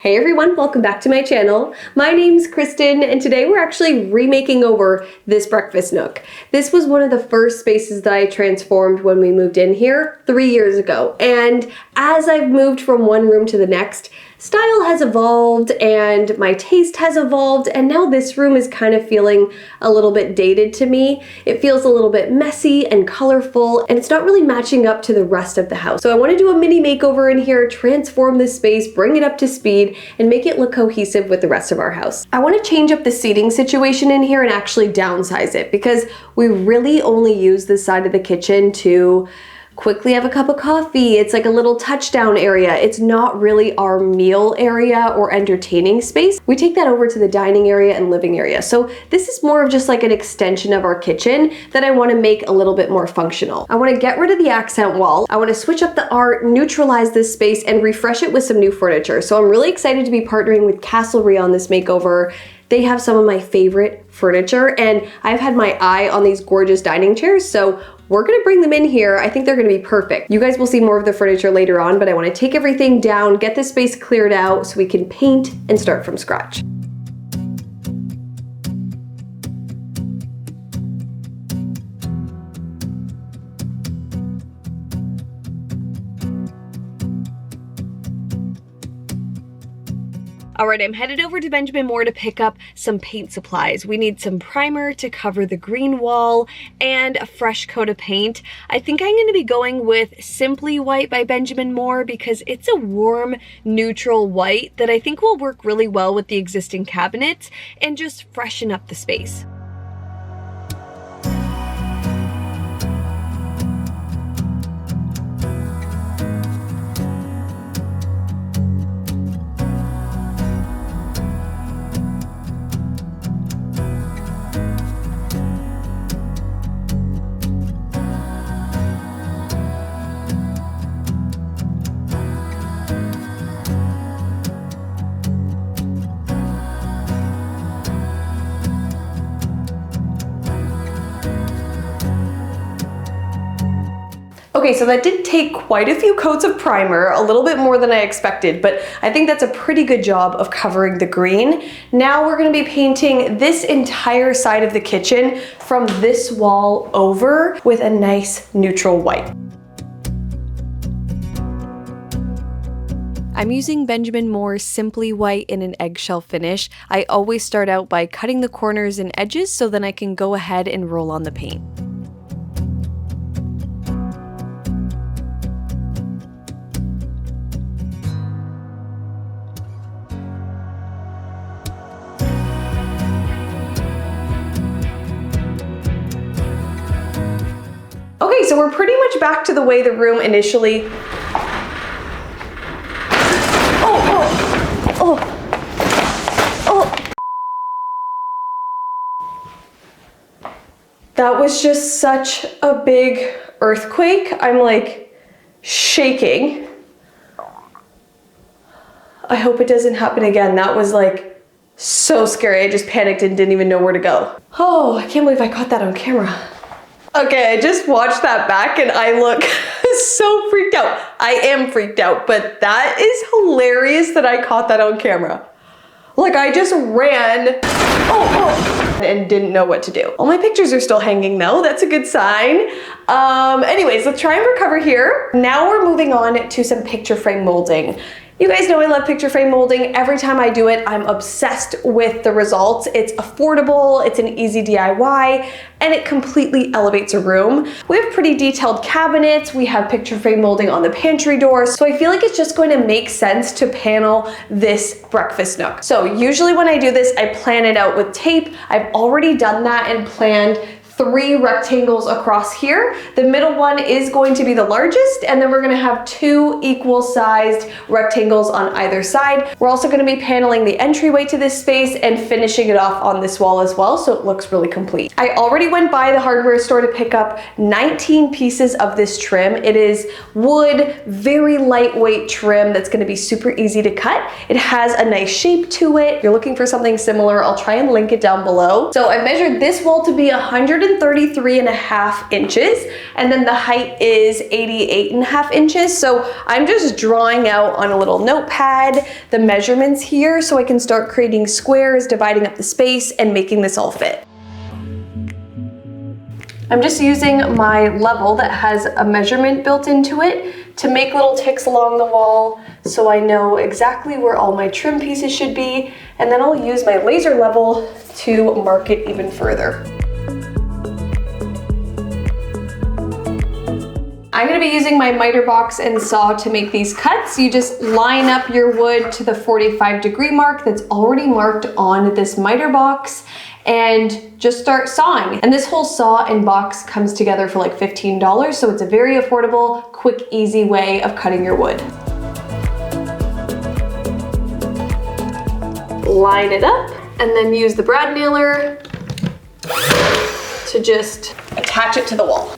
Hey everyone, welcome back to my channel. My name's Kristen and today we're actually remaking over this breakfast nook. This was one of the first spaces that I transformed when we moved in here 3 years ago. And as I've moved from one room to the next, style has evolved and my taste has evolved, and now this room is kind of feeling a little bit dated to me. It feels a little bit messy and colorful, and it's not really matching up to the rest of the house. So I want to do a mini makeover in here, transform this space, bring it up to speed, and make it look cohesive with the rest of our house. I want to change up the seating situation in here and actually downsize it because we really only use this side of the kitchen to quickly have a cup of coffee. It's like a little touchdown area. It's not really our meal area or entertaining space. We take that over to the dining area and living area. So this is more of just like an extension of our kitchen that I want to make a little bit more functional. I want to get rid of the accent wall. I want to switch up the art, neutralize this space, and refresh it with some new furniture. So I'm really excited to be partnering with Castlery on this makeover. They have some of my favorite furniture, and I've had my eye on these gorgeous dining chairs, so we're gonna bring them in here. I think they're gonna be perfect. You guys will see more of the furniture later on, but I wanna take everything down, get this space cleared out so we can paint and start from scratch. All right, I'm headed over to Benjamin Moore to pick up some paint supplies. We need some primer to cover the green wall and a fresh coat of paint. I think I'm gonna be going with Simply White by Benjamin Moore because it's a warm, neutral white that I think will work really well with the existing cabinets and just freshen up the space. Okay, so that did take quite a few coats of primer, a little bit more than I expected, but I think that's a pretty good job of covering the green. Now we're gonna be painting this entire side of the kitchen from this wall over with a nice neutral white. I'm using Benjamin Moore's Simply White in an eggshell finish. I always start out by cutting the corners and edges so then I can go ahead and roll on the paint. Okay, so we're pretty much back to the way the room initially... That was just such a big earthquake. I'm like shaking. I hope it doesn't happen again. That was like so scary. I just panicked and didn't even know where to go. Oh, I can't believe I caught that on camera. Okay, I just watched that back and I look so freaked out. I am freaked out, but that is hilarious that I caught that on camera. Like I just ran and didn't know what to do. All my pictures are still hanging though, that's a good sign. Anyways, let's try and recover here. Now we're moving on to some picture frame molding. You guys know I love picture frame molding. Every time I do it, I'm obsessed with the results. It's affordable, it's an easy DIY, and it completely elevates a room. We have pretty detailed cabinets, we have picture frame molding on the pantry door, so I feel like it's just going to make sense to panel this breakfast nook. So usually when I do this, I plan it out with tape. I've already done that and planned 3 rectangles across here. The middle one is going to be the largest, and then we're gonna have 2 equal sized rectangles on either side. We're also gonna be paneling the entryway to this space and finishing it off on this wall as well, so it looks really complete. I already went by the hardware store to pick up 19 pieces of this trim. It is wood, very lightweight trim that's gonna be super easy to cut. It has a nice shape to it. If you're looking for something similar, I'll try and link it down below. So I measured this wall to be 100 133.5 inches, and then the height is 88.5 inches. So I'm just drawing out on a little notepad the measurements here so I can start creating squares, dividing up the space, and making this all fit. I'm just using my level that has a measurement built into it to make little ticks along the wall so I know exactly where all my trim pieces should be, and then I'll use my laser level to mark it even further. I'm gonna be using my miter box and saw to make these cuts. You just line up your wood to the 45-degree mark that's already marked on this miter box and just start sawing. And this whole saw and box comes together for like $15, so it's a very affordable, quick, easy way of cutting your wood. Line it up and then use the brad nailer to just attach it to the wall.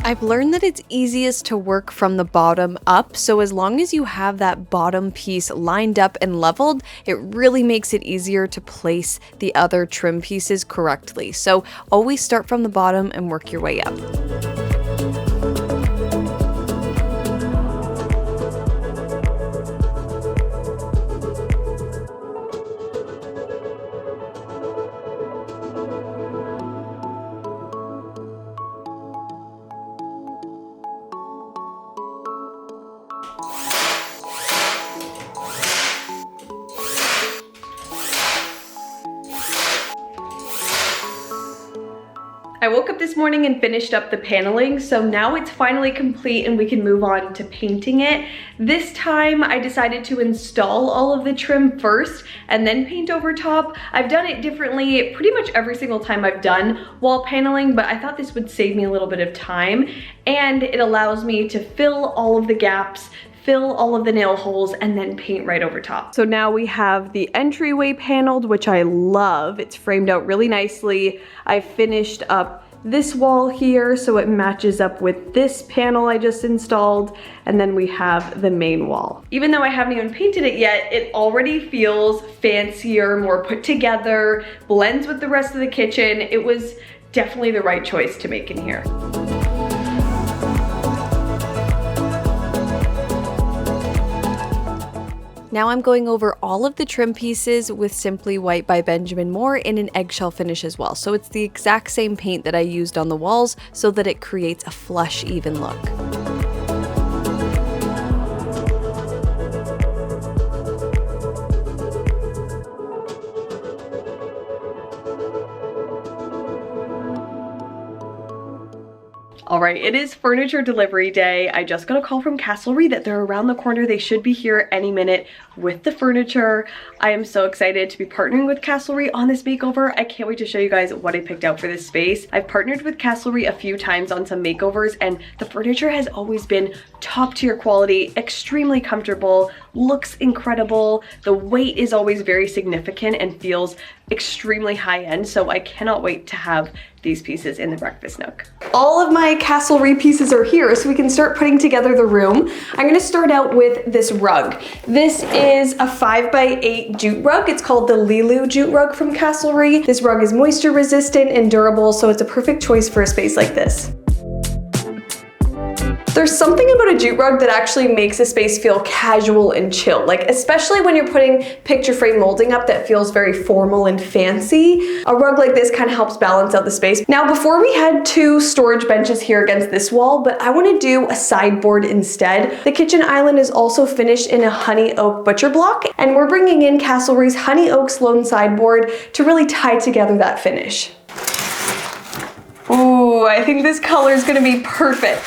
I've learned that it's easiest to work from the bottom up, so as long as you have that bottom piece lined up and leveled, it really makes it easier to place the other trim pieces correctly. So always start from the bottom and work your way up. I woke up this morning and finished up the paneling, so now it's finally complete and we can move on to painting it. This time I decided to install all of the trim first and then paint over top. I've done it differently pretty much every single time I've done wall paneling, but I thought this would save me a little bit of time, and it allows me to fill all of the gaps, fill all of the nail holes, and then paint right over top. So now we have the entryway paneled, which I love. It's framed out really nicely. I finished up this wall here so it matches up with this panel I just installed, and then we have the main wall. Even though I haven't even painted it yet, it already feels fancier, more put together, blends with the rest of the kitchen. It was definitely the right choice to make in here. Now I'm going over all of the trim pieces with Simply White by Benjamin Moore in an eggshell finish as well. So it's the exact same paint that I used on the walls so that it creates a flush, even look. All right, it is furniture delivery day. I just got a call from Castlery that they're around the corner. They should be here any minute with the furniture. I am so excited to be partnering with Castlery on this makeover. I can't wait to show you guys what I picked out for this space. I've partnered with Castlery a few times on some makeovers, and the furniture has always been top tier quality, extremely comfortable, looks incredible. The weight is always very significant and feels extremely high end, so I cannot wait to have these pieces in the breakfast nook. All of my Castlery pieces are here, so we can start putting together the room. I'm gonna start out with this rug. This is a 5x8 jute rug. It's called the Lilu jute rug from Castlery. This rug is moisture resistant and durable, so it's a perfect choice for a space like this. There's something about a jute rug that actually makes a space feel casual and chill, like especially when you're putting picture frame molding up that feels very formal and fancy. A rug like this kind of helps balance out the space. Now, before we had two storage benches here against this wall, but I want to do a sideboard instead. The kitchen island is also finished in a honey oak butcher block, and we're bringing in Castlery's honey oak Sloan sideboard to really tie together that finish. Ooh, I think this color is going to be perfect.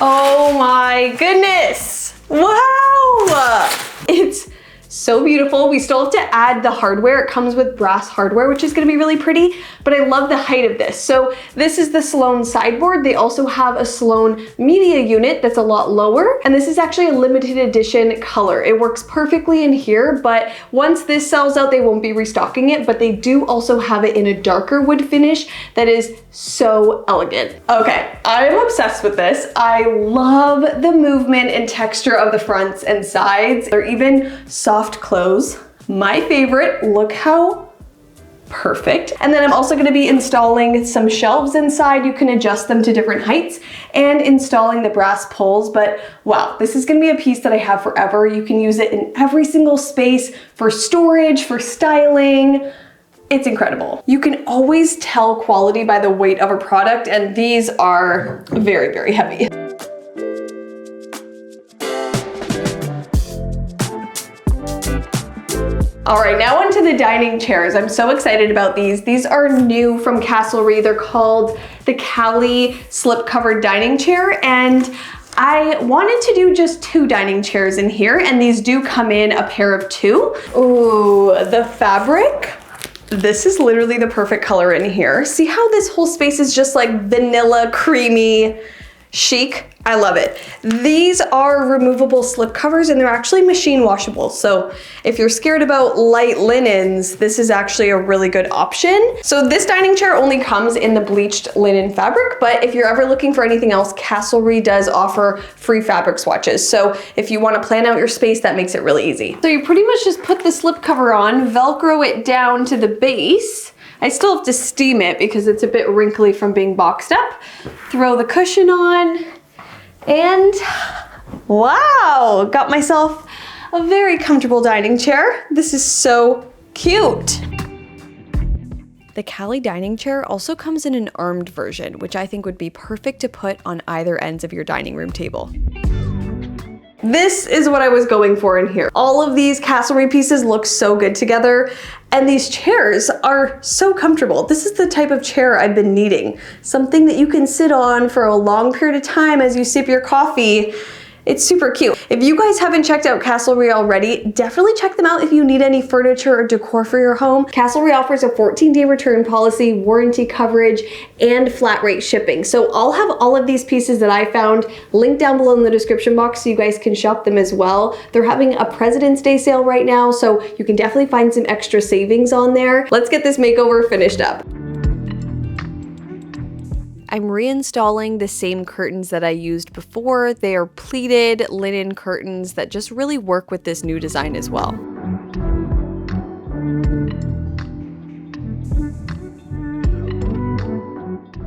Oh my goodness! Wow! It's so beautiful. We still have to add the hardware. It comes with brass hardware, which is gonna be really pretty, but I love the height of this. So this is the Sloan sideboard. They also have a Sloan media unit that's a lot lower, and this is actually a limited edition color. It works perfectly in here, but once this sells out, they won't be restocking it, but they do also have it in a darker wood finish that is so elegant. Okay, I'm obsessed with this. I love the movement and texture of the fronts and sides. They're even soft close. My favorite, look how perfect. And then I'm also gonna be installing some shelves inside. You can adjust them to different heights, and installing the brass poles. But wow, this is gonna be a piece that I have forever. You can use it in every single space for storage, for styling. It's incredible. You can always tell quality by the weight of a product, and these are very, very heavy. All right, now onto the dining chairs. I'm so excited about these. These are new from Castlery. They're called the Cali slip-covered dining chair, and I wanted to do just 2 dining chairs in here, and these do come in a pair of 2. Ooh, the fabric. This is literally the perfect color in here. See how this whole space is just like vanilla, creamy, chic? I love it. These are removable slip covers, and they're actually machine washable. So if you're scared about light linens, this is actually a really good option. So this dining chair only comes in the bleached linen fabric, but if you're ever looking for anything else, Castlery does offer free fabric swatches. So if you want to plan out your space, that makes it really easy. So you pretty much just put the slip cover on, Velcro it down to the base. I still have to steam it because it's a bit wrinkly from being boxed up. Throw the cushion on, and wow, got myself a very comfortable dining chair. This is so cute. The Cali dining chair also comes in an armed version, which I think would be perfect to put on either ends of your dining room table. This is what I was going for in here. All of these Castlery pieces look so good together, and these chairs are so comfortable. This is the type of chair I've been needing. Something that you can sit on for a long period of time as you sip your coffee. It's super cute. If you guys haven't checked out Castlery already, definitely check them out if you need any furniture or decor for your home. Castlery offers a 14-day return policy, warranty coverage, and flat rate shipping. So I'll have all of these pieces that I found linked down below in the description box so you guys can shop them as well. They're having a President's Day sale right now, so you can definitely find some extra savings on there. Let's get this makeover finished up. I'm reinstalling the same curtains that I used before. They are pleated linen curtains that just really work with this new design as well.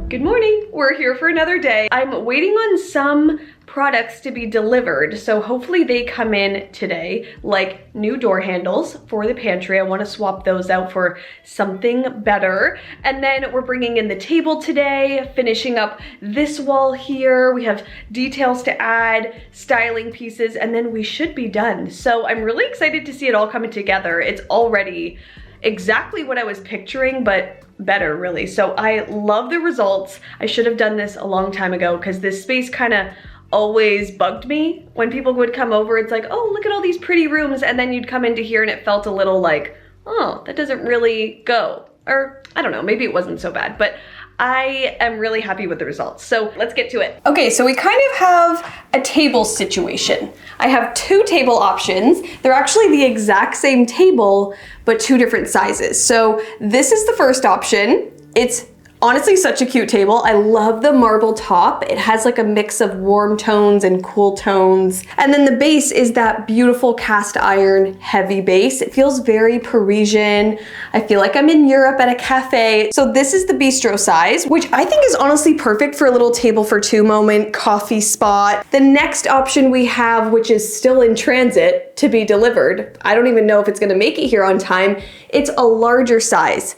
Good morning, we're here for another day. I'm waiting on some products to be delivered, so hopefully they come in today, like new door handles for the pantry. I want to swap those out for something better. And then we're bringing in the table today, finishing up this wall here. We have details to add, styling pieces, and then we should be done. So I'm really excited to see it all coming together. It's already exactly what I was picturing, but better really. So I love the results. I should have done this a long time ago because this space kind of always bugged me. When people would come over, it's like, oh, look at all these pretty rooms, and then you'd come into here and it felt a little like, oh, that doesn't really go. Or I don't know, maybe it wasn't so bad, but I am really happy with the results. So let's get to it. Okay, so we kind of have a table situation. I have 2 table options. They're actually the exact same table, but 2 different sizes. So this is the first option. It's honestly such a cute table. I love the marble top. It has like a mix of warm tones and cool tones. And then the base is that beautiful cast iron heavy base. It feels very Parisian. I feel like I'm in Europe at a cafe. So this is the bistro size, which I think is honestly perfect for a little table for 2 moment coffee spot. The next option we have, which is still in transit to be delivered. I don't even know if it's gonna make it here on time. It's a larger size.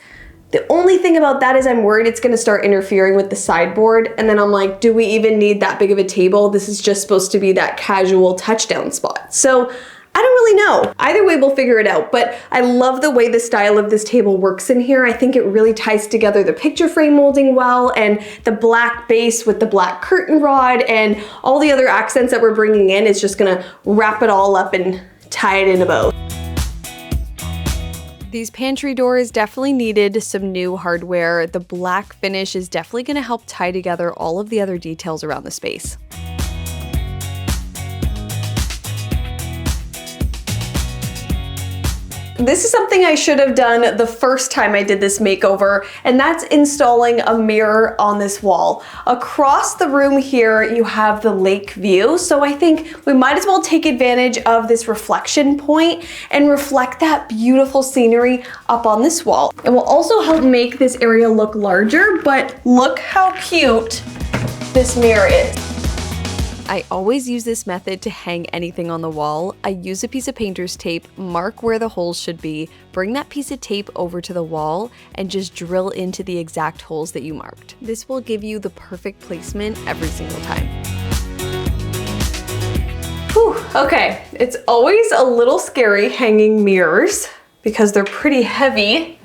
The only thing about that is I'm worried it's gonna start interfering with the sideboard, and then I'm like, do we even need that big of a table? This is just supposed to be that casual touchdown spot. So I don't really know. Either way, we'll figure it out, but I love the way the style of this table works in here. I think it really ties together the picture frame molding well, and the black base with the black curtain rod and all the other accents that we're bringing in is just gonna wrap it all up and tie it in a bow. These pantry doors definitely needed some new hardware. The black finish is definitely going to help tie together all of the other details around the space. This is something I should have done the first time I did this makeover, and that's installing a mirror on this wall. Across the room here, you have the lake view, so I think we might as well take advantage of this reflection point and reflect that beautiful scenery up on this wall. It will also help make this area look larger, but look how cute this mirror is. I always use this method to hang anything on the wall. I use a piece of painter's tape, mark where the holes should be, bring that piece of tape over to the wall, and just drill into the exact holes that you marked. This will give you the perfect placement every single time. Whew, okay, it's always a little scary hanging mirrors because they're pretty heavy,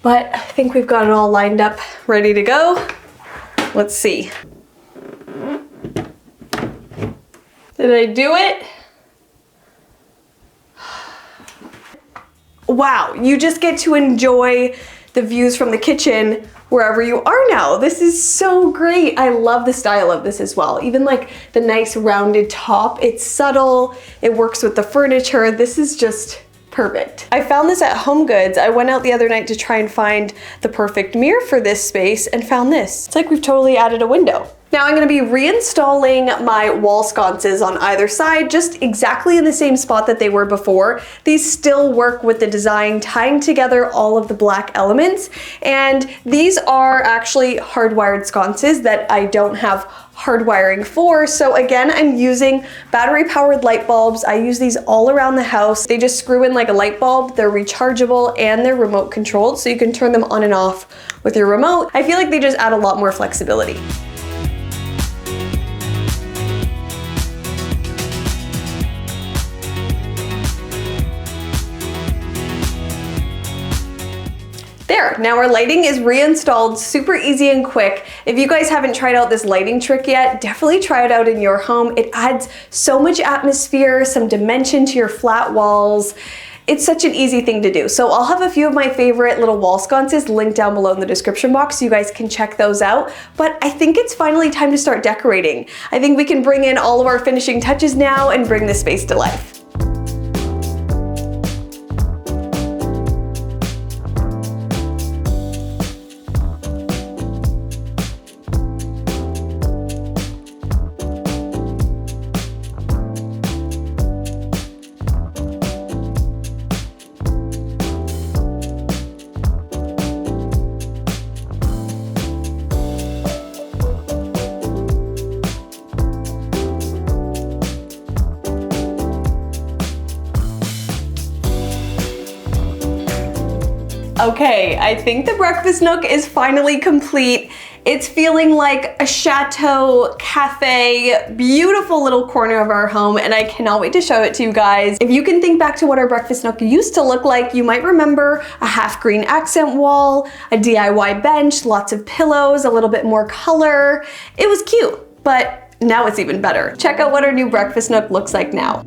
but I think we've got it all lined up, ready to go. Let's see. Did I do it? Wow, you just get to enjoy the views from the kitchen wherever you are now. This is so great. I love the style of this as well. Even like the nice rounded top, it's subtle, it works with the furniture. This is just perfect. I found this at HomeGoods. I went out the other night to try and find the perfect mirror for this space and found this. It's like we've totally added a window. Now I'm going to be reinstalling my wall sconces on either side, just exactly in the same spot that they were before. These still work with the design, tying together all of the black elements. And these are actually hardwired sconces that I don't have hardwiring for. So again, I'm using battery powered light bulbs. I use these all around the house. They just screw in like a light bulb. They're rechargeable and they're remote controlled, so you can turn them on and off with your remote. I feel like they just add a lot more flexibility. There, now our lighting is reinstalled, super easy and quick. If you guys haven't tried out this lighting trick yet, definitely try it out in your home. It adds so much atmosphere, some dimension to your flat walls. It's such an easy thing to do. So I'll have a few of my favorite little wall sconces linked down below in the description box so you guys can check those out. But I think it's finally time to start decorating. I think we can bring in all of our finishing touches now and bring this space to life. Okay, I think the breakfast nook is finally complete. It's feeling like a chateau, cafe, beautiful little corner of our home, and I cannot wait to show it to you guys. If you can think back to what our breakfast nook used to look like, you might remember a half green accent wall, a DIY bench, lots of pillows, a little bit more color. It was cute, but now it's even better. Check out what our new breakfast nook looks like now.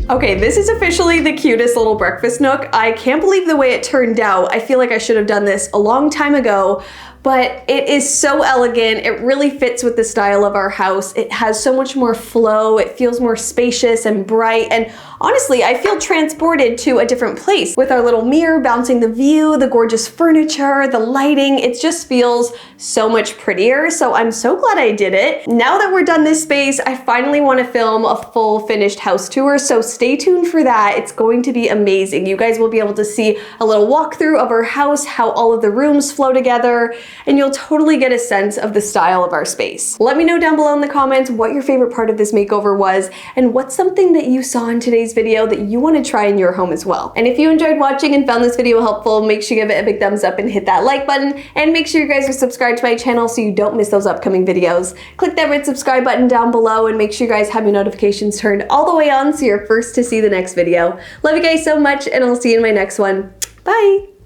Okay, this is officially the cutest little breakfast nook. I can't believe the way it turned out. I feel like I should have done this a long time ago, but it is so elegant. It really fits with the style of our house. It has so much more flow. It feels more spacious and bright, and honestly, I feel transported to a different place with our little mirror bouncing the view, the gorgeous furniture, the lighting. It just feels so much prettier. So I'm so glad I did it. Now that we're done this space, I finally want to film a full finished house tour. So stay tuned for that. It's going to be amazing. You guys will be able to see a little walkthrough of our house, how all of the rooms flow together, and you'll totally get a sense of the style of our space. Let me know down below in the comments what your favorite part of this makeover was, and what's something that you saw in today's video that you want to try in your home as well. And if you enjoyed watching and found this video helpful, make sure you give it a big thumbs up and hit that like button, and make sure you guys are subscribed to my channel so you don't miss those upcoming videos. Click that red subscribe button down below and make sure you guys have your notifications turned all the way on so you're first to see the next video. Love you guys so much, and I'll see you in my next one. Bye!